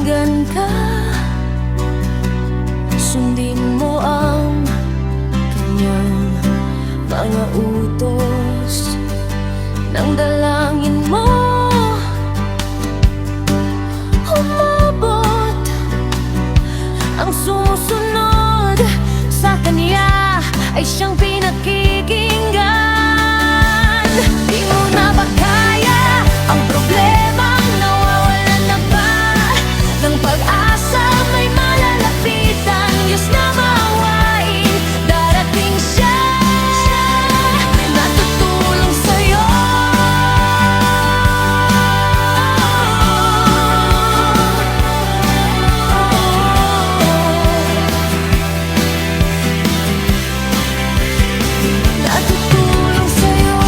pakinggan ka, sundin mo ang kanyang mga utos ng dalangin mo. Umabot ang sumusunod sa kanya ay siyang pinakikinggan. Di mo na ba kaya ang problemang nawawalan na ba ng pag-asa? May malalapitan, Diyos na maawain. Darating siya na tutulong sa'yo. Natutulong sa'yo.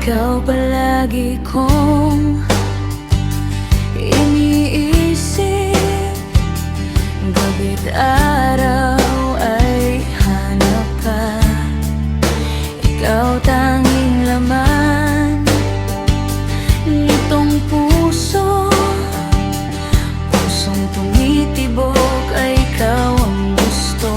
Ikaw palagi kong iniisip, gabi't araw ay hanap ka. Ikaw tanging laman nitong puso, pusong tumitibok ay ikaw ang gusto.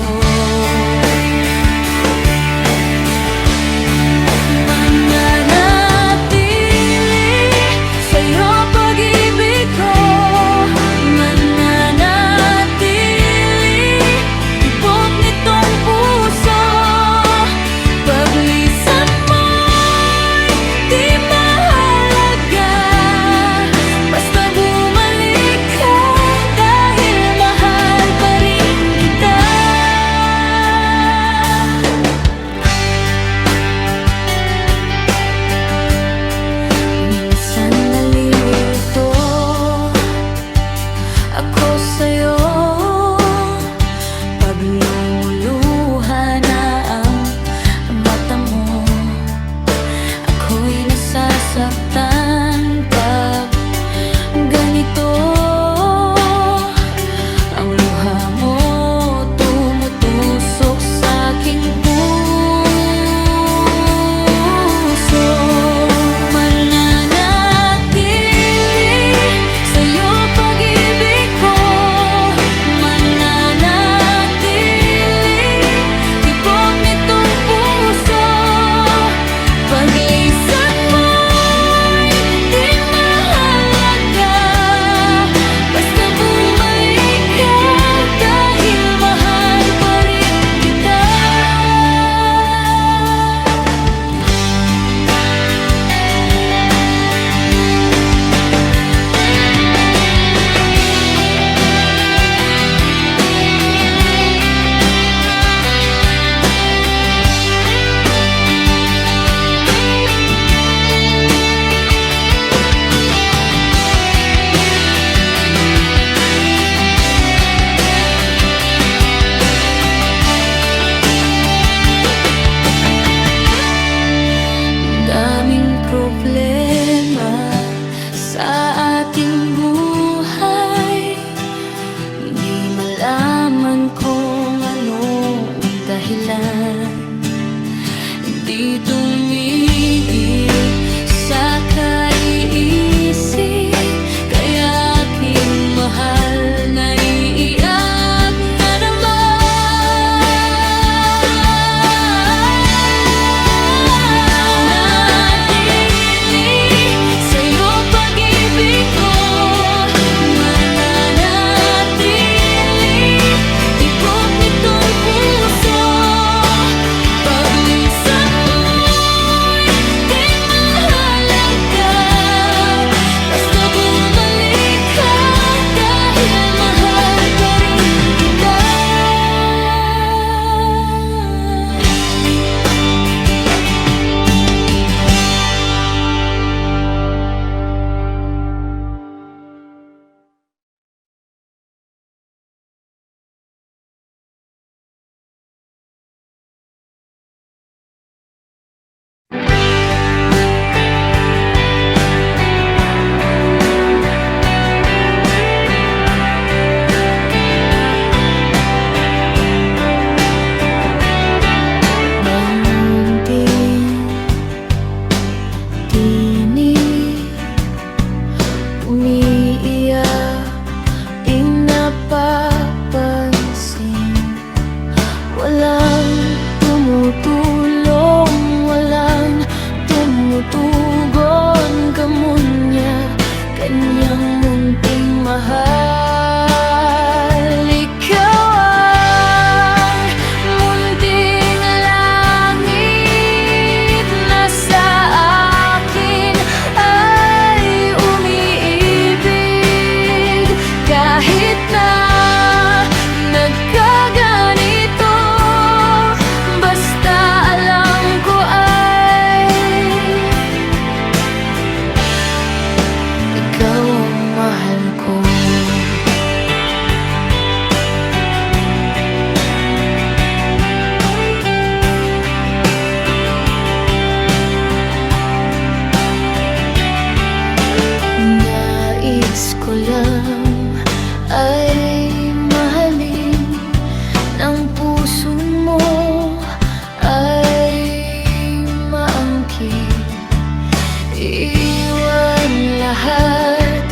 Iwan lahat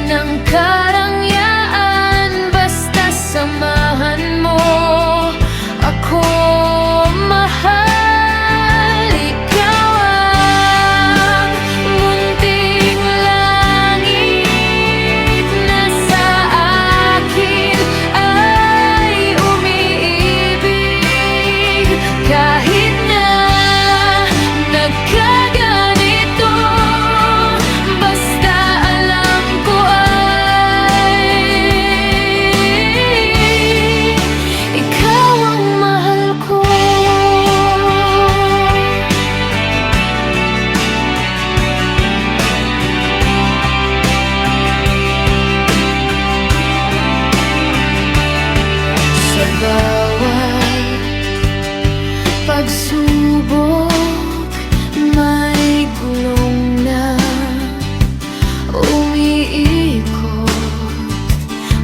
ng karangyaan, basta samahan mo ako, mahal. Ikaw ang munting langit na sa akin ay umiibig. Kahit na nagkaganito, basta alam ko ay ikaw ang mahal ko. Sa bawat pagsubok, may gulong na umiikot.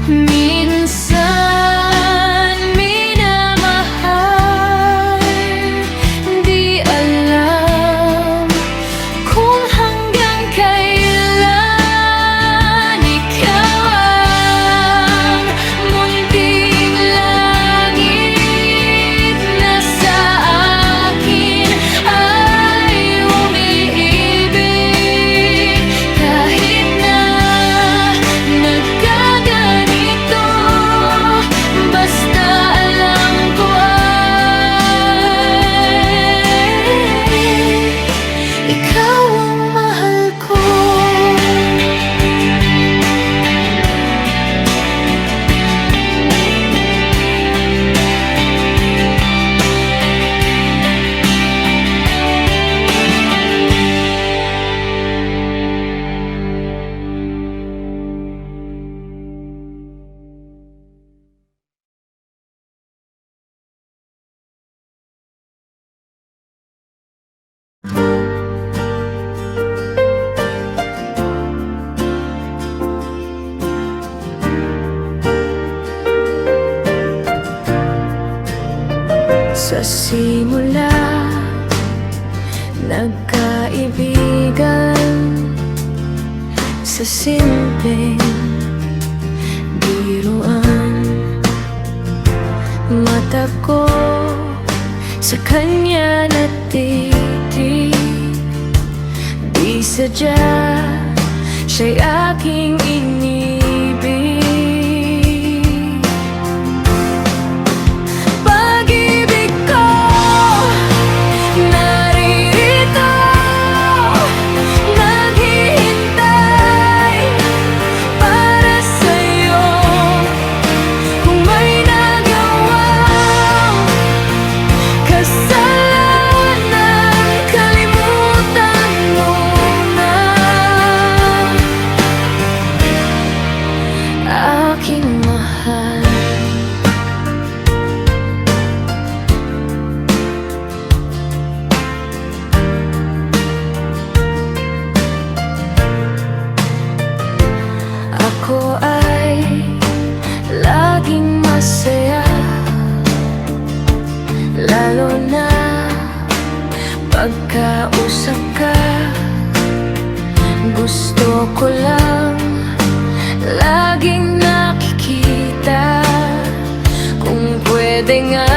Minsan minamahal, di alam kung hanggang kailan. Ikaw ang munting langit na sa akin ay umiibig. Kahit na nagkaganito, basta alam ko ay ikaw ang mahal ko. Sa simula, nagkaibigan. Sa simpleng biruan, mata ko sa kanya natitig. Di sadya, siya'y aking inibig. Pag-ibig ko naririto, naghihintay para sa'yo. Kung may nagawang kasalanan, kalimutan mo na. Aking mahal, ako ay laging masaya, lalo na pagkausap ka. Gusto ko lang laging nakikita, kung pwede nga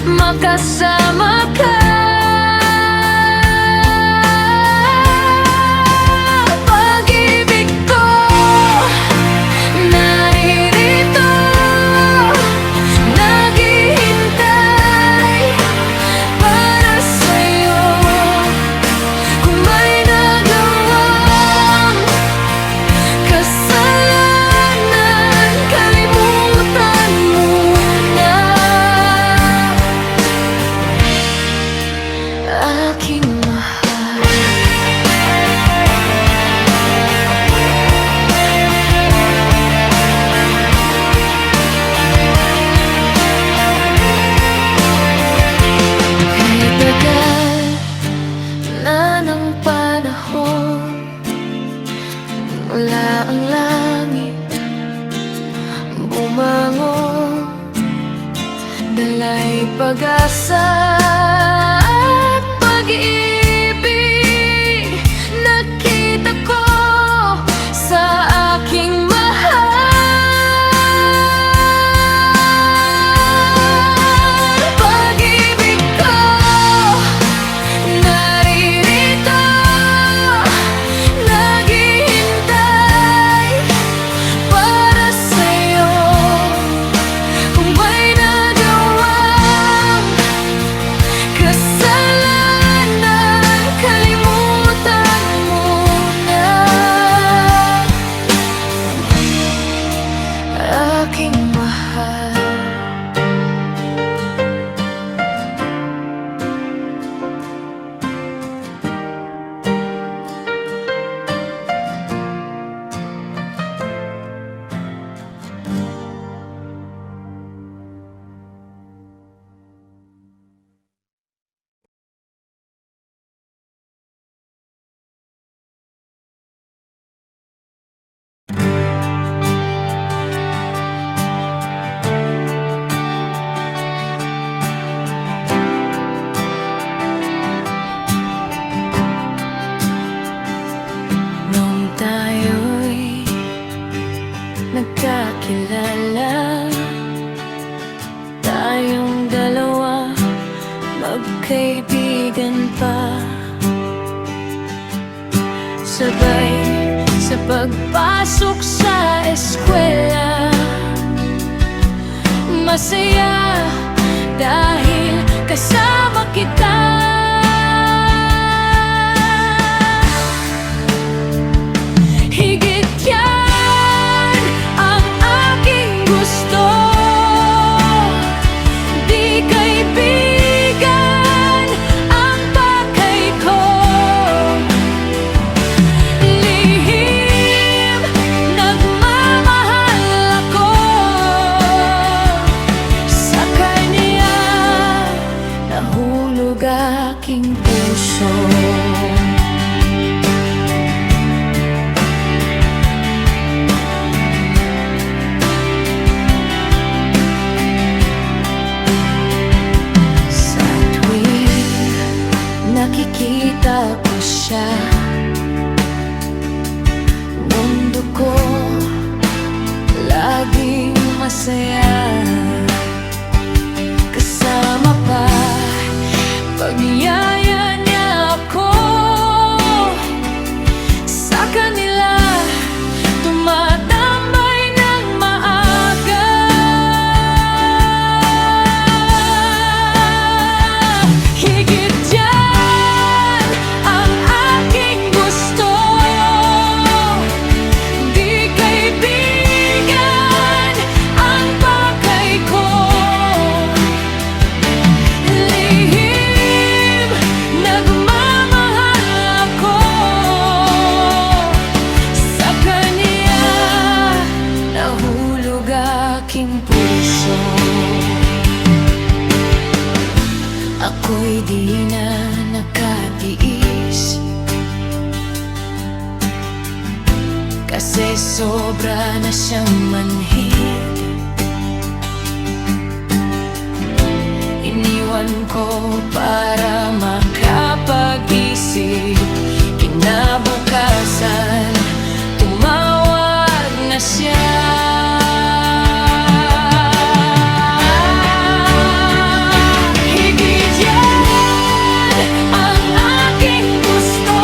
makasama ka. Pag-ibig ko naririto, naghihintay para sa'yo. Kung may nagawang kasalanan, kalimutan mo na. Aking mahal, kahit tagal na ng panahon, wala ang langit bumangon, dala'y pag-asa at pag-ibig. sabay sa pagpasok sa eskwela. Masaya dahil kasama kita. Higit yan ang aking gusto, di kaibigan ang pakay ko. Lihim nagmamahal ako sa kanya, nahulog aking puso. Nakikita ko siya, mundo ko laging masaya. Kasama pa, pagyaya niya ako. Sa kanila tumatambay ng maaga. Higit dyan ang aking gusto, di kaibigan ang pakay ko. Lihim nagmamahal ako sa kanya, nahulog aking puso. Ako'y di na nakatiis, kasi sobra na siyang manhid. Iniwan ko para makapag-isip. Kinabukasan, tumawag na siya. Higit yan ang aking gusto,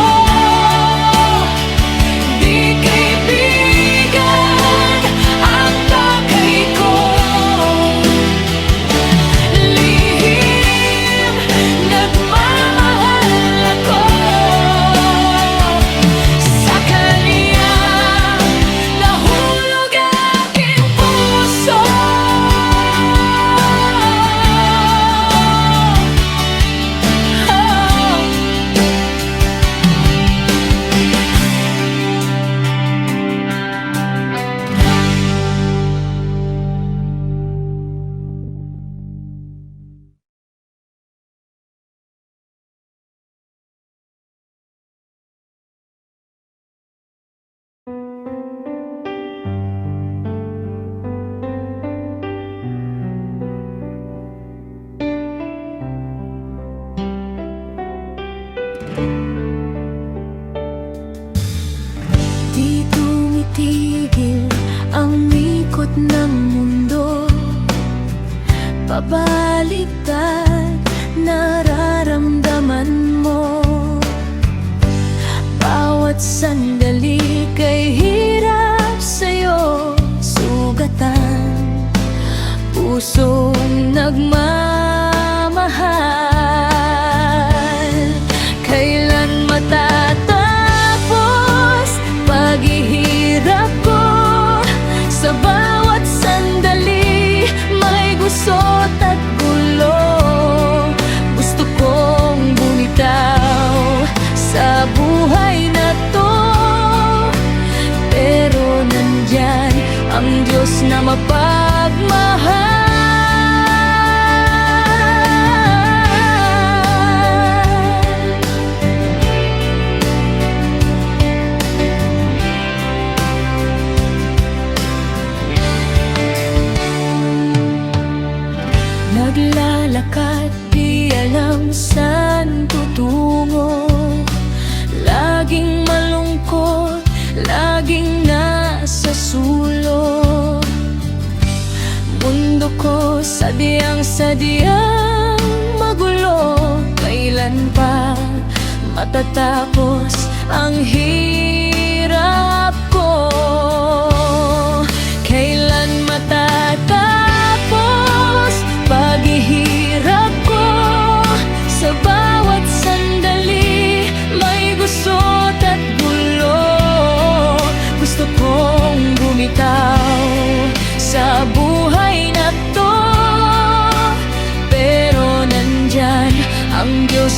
di kaibigan ang pakay ko. Lihim nagmamahal ako sa kanya, nahulog aking puso. Di tumitigil ang ikot ng mundo, pabaliktad nararamdaman mo. Bawat sandali kay hirap sa'yo sugatan, pusong nagmamahal. Kailan matatapos paghihirap ko? Sa bawat sandali may gusot at gulo. Gusto kong bumitaw sa buhay na to, pero nandyan ang Diyos na mapagmahal. Naglalakad, di alam saan tutungo. Laging malungkot, laging nasa sulok. Mundo ko sadyang magulo. Kailan pa matatapos ang hirap?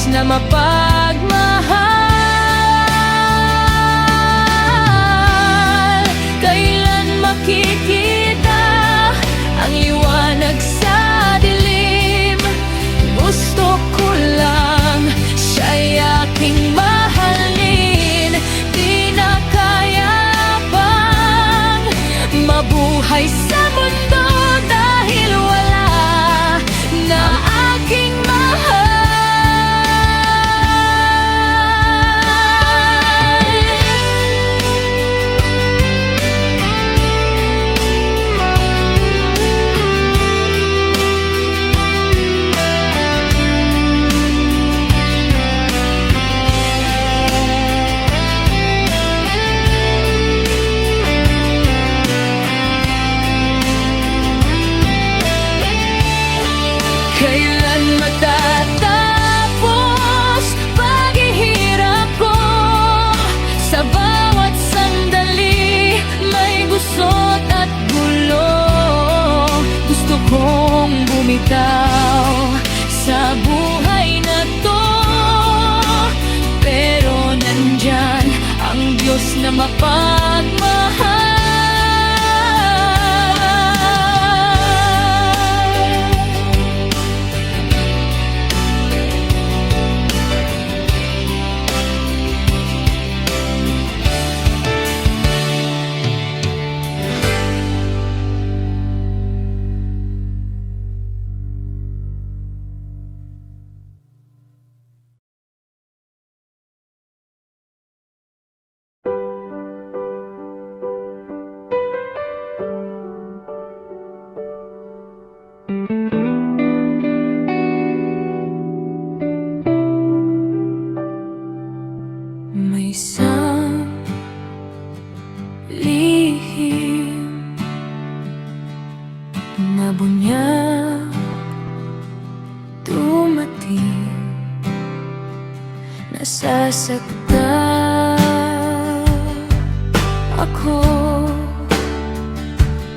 na mapagmahal. Kailan makikita ang liwanag sa dilim? Gusto ko lang siya'y aking mahalin. Di na kaya pang mabuhay sa mundo dahil wala na aking mahal. Kailan matatapos paghihirap ko? Sa bawat sandali may gusot at gulo. Gusto kong bumitaw sa buhay na to, pero nandyan ang Diyos na mapagmahal. May isang lihim na bunyag dumating, nasasaktan ako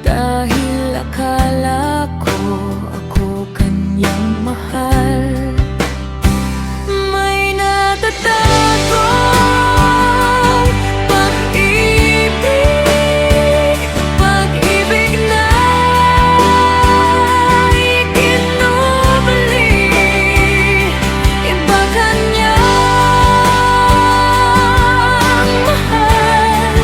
dahil akala ko ako kanyang mahal. May natatago pag-ibig na ikinubali, iba kanyang mahal.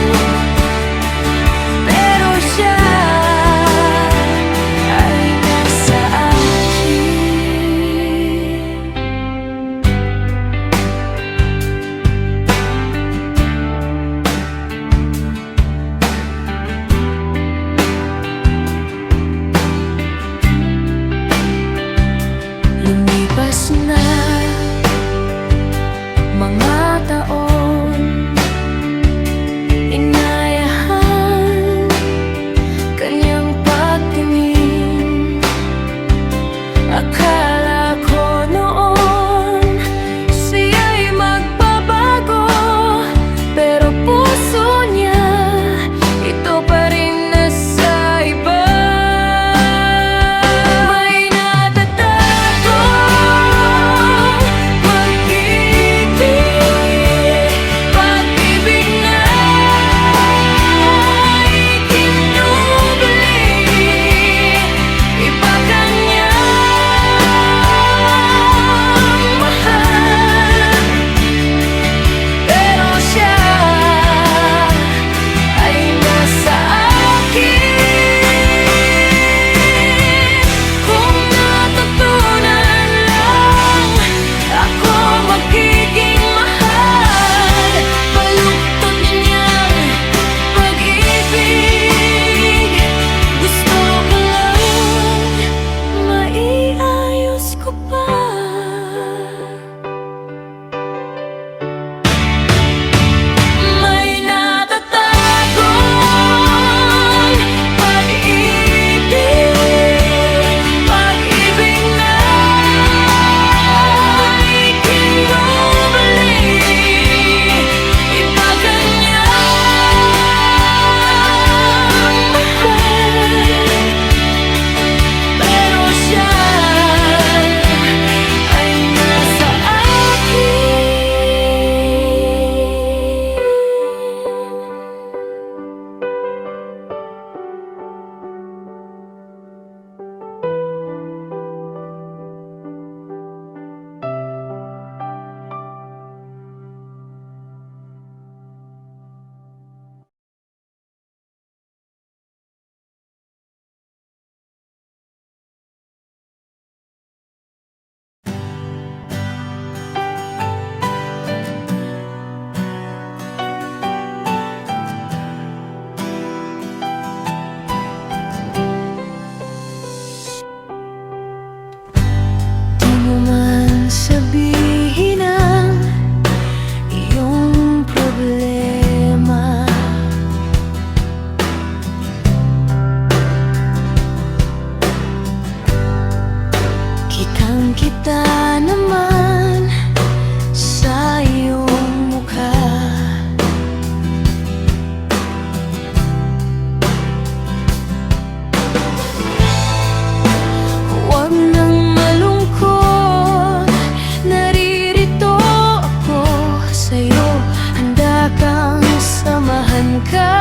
kang samahan ka.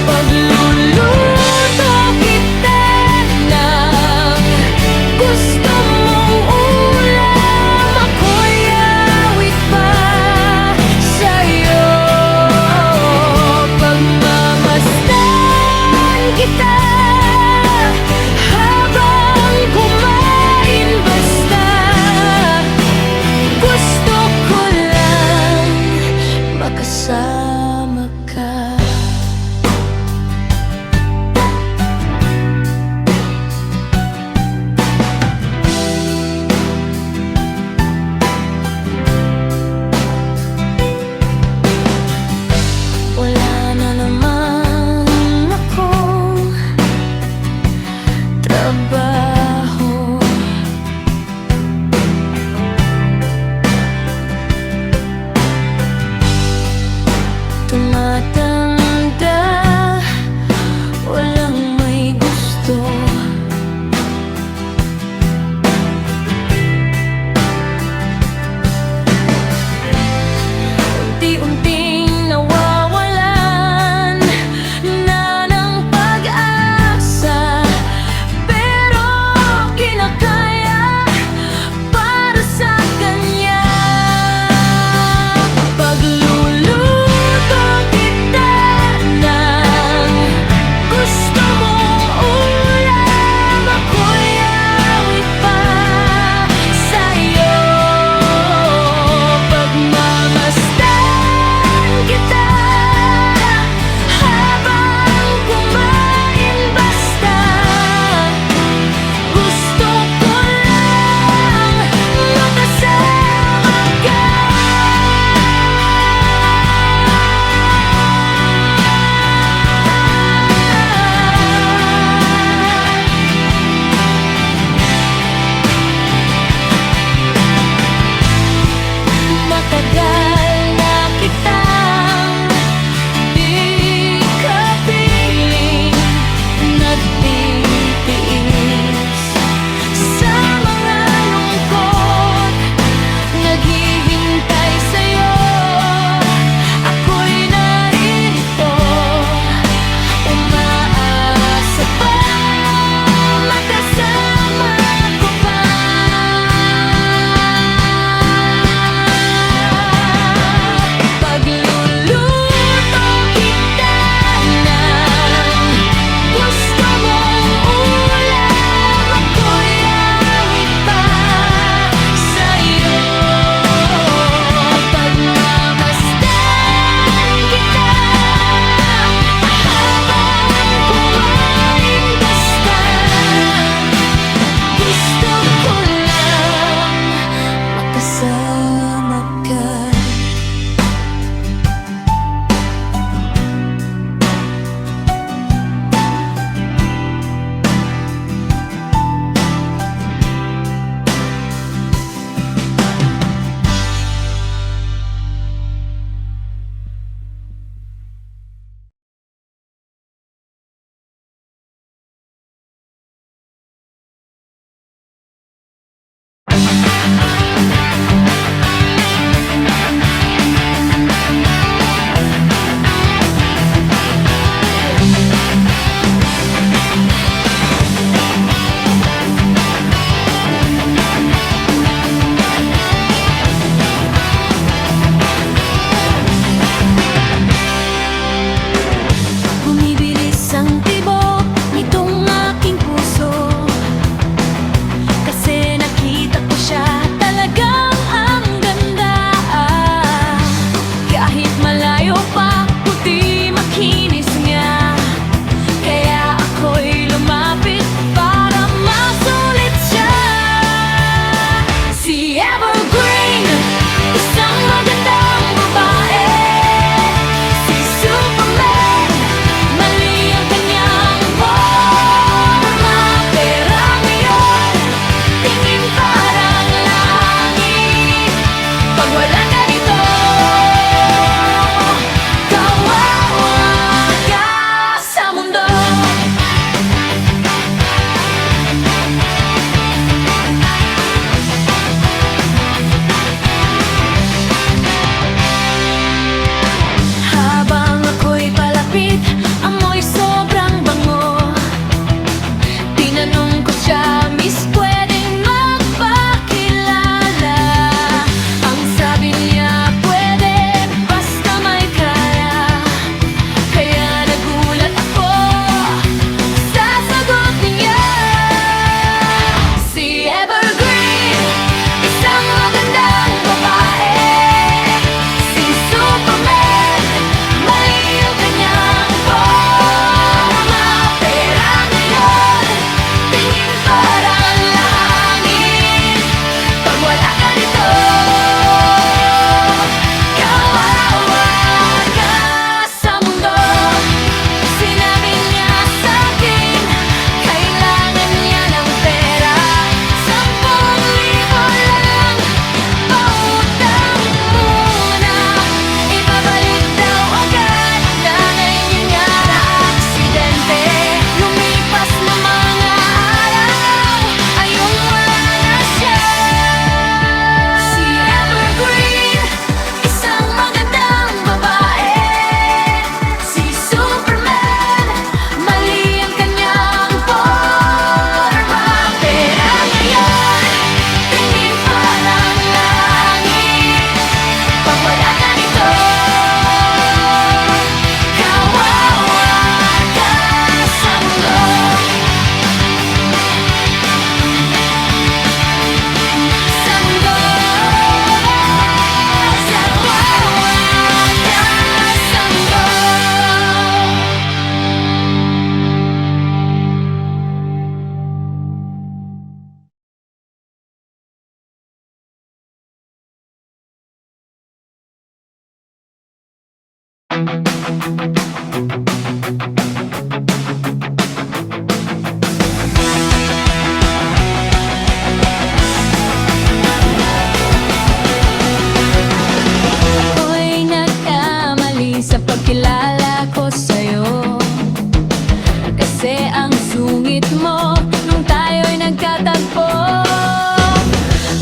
Pagluluto kita ng gusto mong ulam, ako'y awit pa sa'yo. Pagmamasdan kita habang kumain, basta gusto ko lang makasama ka. Wala na naman akong trabaho, tumatanda, walang may gusto. Unti-unting nawawalan na ng pag-asa, pero kinakaya para sa kanya. Pagluluto kita ng gusto mong ulam, ako'y awit pa sa'yo. Pagmamasdan kita habang kumain, basta gusto ko lang makasama ka. Matagal na kitang di kapiling nagtitiis sa mga lungkot, naghihintay sa'yo. Ako'y narito, umaasa pa makasama ko pa. Pagluluto kita ng gusto mong ulam, ako'y awit pa sa'yo. Pagmamasdan kita habang kumain, basta gusto ko lang makasama ka. Bumibilis ang tibok nitong aking puso, kasi nakita ko siya, talagang ang ganda. Kahit malayo pa, puti makinis nga, kaya ako'y lumapit para masulit siya. Si Evergreen, isang magandang babae. Si Superman, mali ang kanyang forma, pero ngayon tingin parang langit. Pag wala ka dito, kawawa ka sa mundo. Ako'y nagkamali sa pagkilala ko sa'yo, kasi ang sungit mo nung tayo'y nagkatagpo.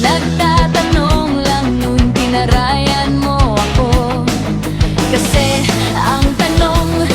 Nagtatanong lang nung tinarayan mo ako, kasi ang tanong,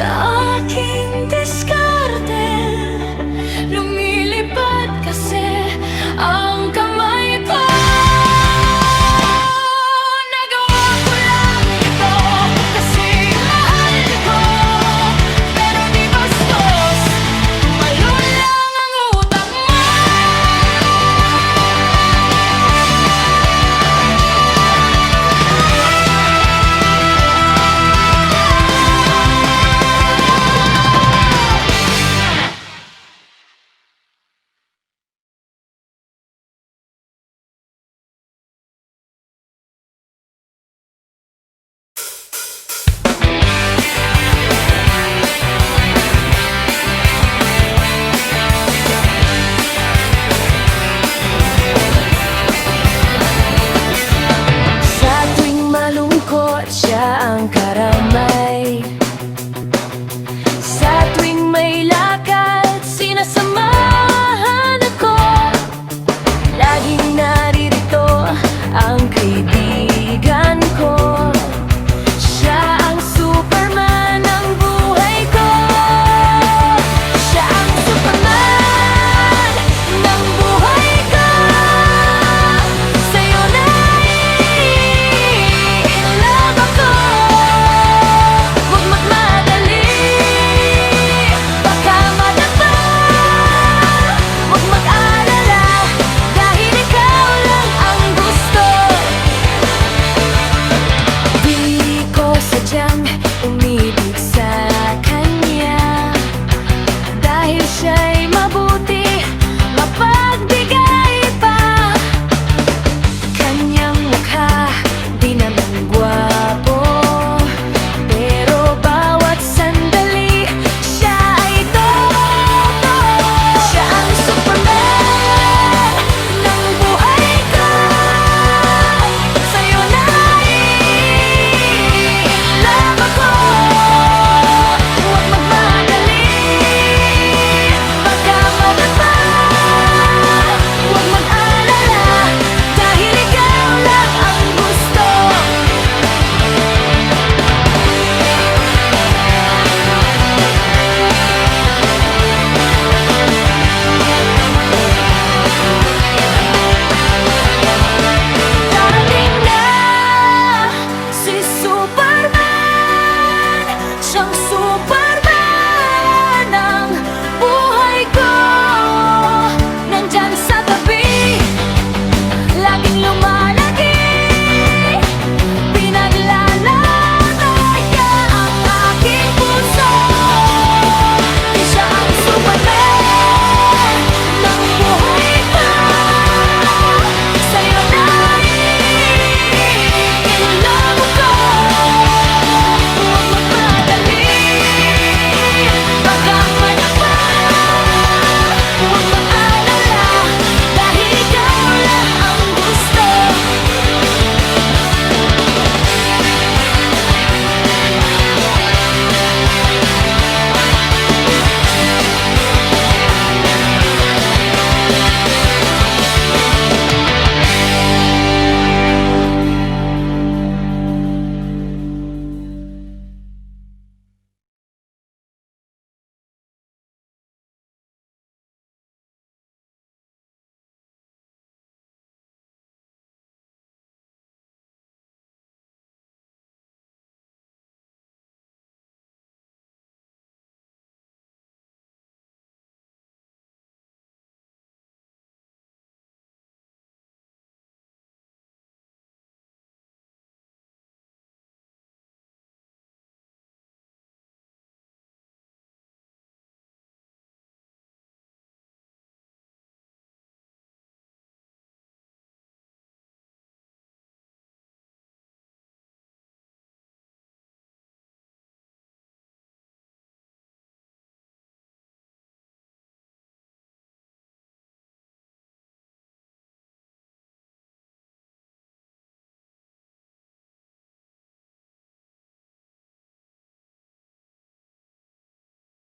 sa aking diskarte.